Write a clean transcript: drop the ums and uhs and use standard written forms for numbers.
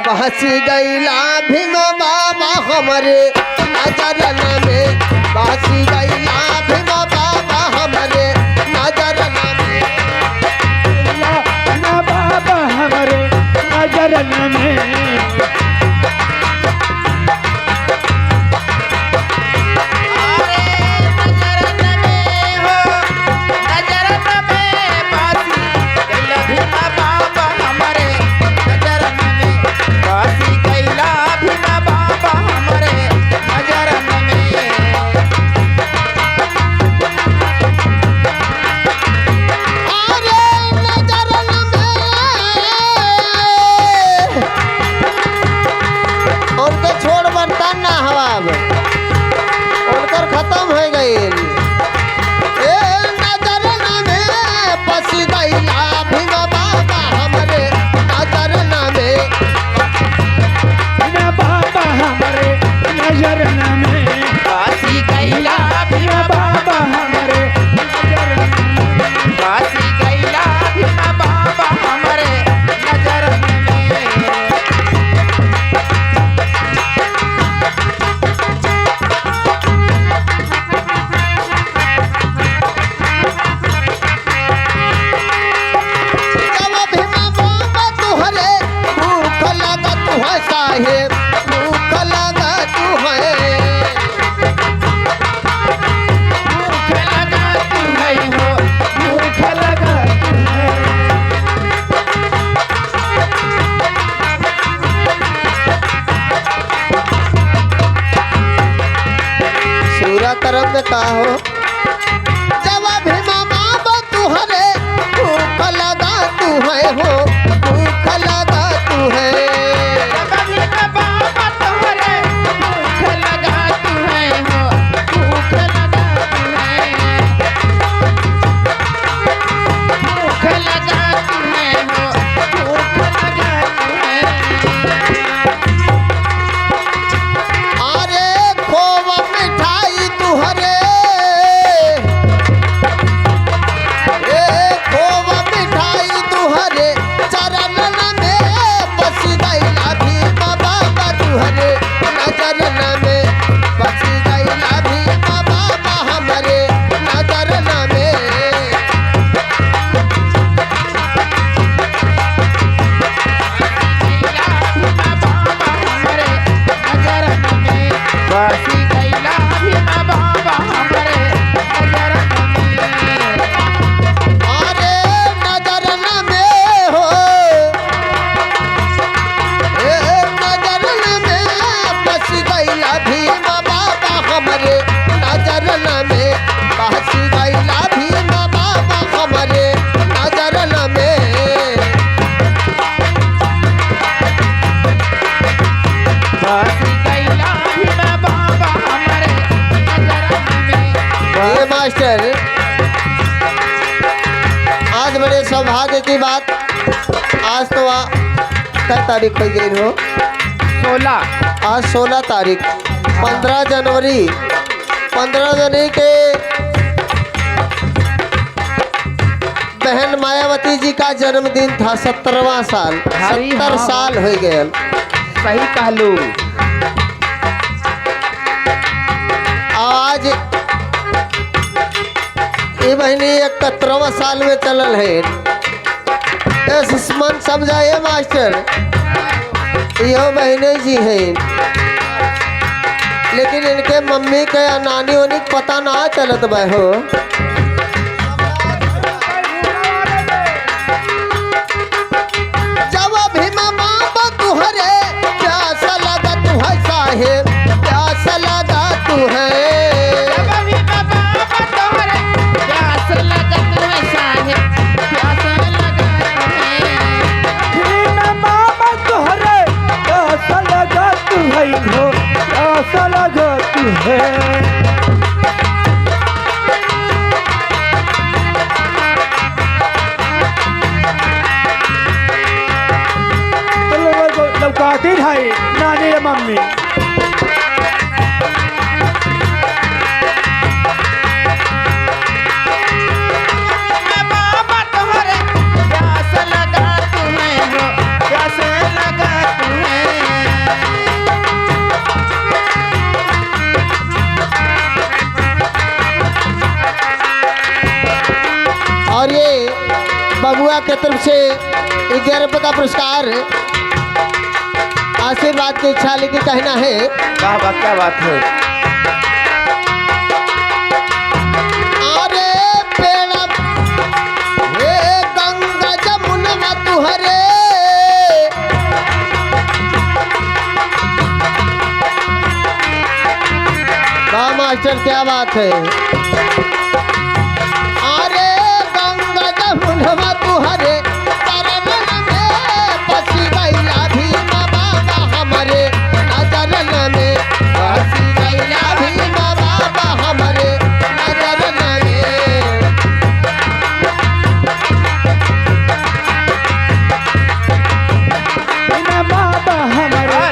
बहसी गईला भीम बाबा हमारे नजर में बहसी गईला भीम बाबा हमारे नजर में बाबा हमारे नजर में तरफ में का हो जब भीमा बाबा तुहरे भूख लगा तू है हो भूख लगा तू है मास्टर आज बड़े सौभाग्य की बात आज तो क्या तारीख हो गई हो 16 आज 16 तारीख 15 जनवरी के बहन मायावती जी का जन्मदिन था 17वां साल 70 साल हो गए सही कहलू आज ये महीने 71वां साल में चलल है मन समझाए मास्टर यो बहने जी हैं लेकिन इनके मम्मी के या नानी वानी पता ना चलत बा हो जब भीमा बाबा तुहरे प्यासा लगा तू है साहेब प्यासा लगा तू है ऐसा लगा तू है लौकाती भाई नानी मम्मी बाबा तोहरे प्यास लगा तू है हो प्यास लगा तू है बबुआ के तरफ से 11 का पुरस्कार आशीर्वाद की इच्छा लेके कहना है। वाह वाह क्या बात है। अरे पेड़ हे गंगा जमुना तुहरे वाह मास्टर क्या बात है। अरे गंगा जमुना तुहरे चरण में बसी गईला भीमा बाबा हमरे नजरन में बसी गईला भीमा बाबा हमरे नजरन में। बिना बाबा हमारे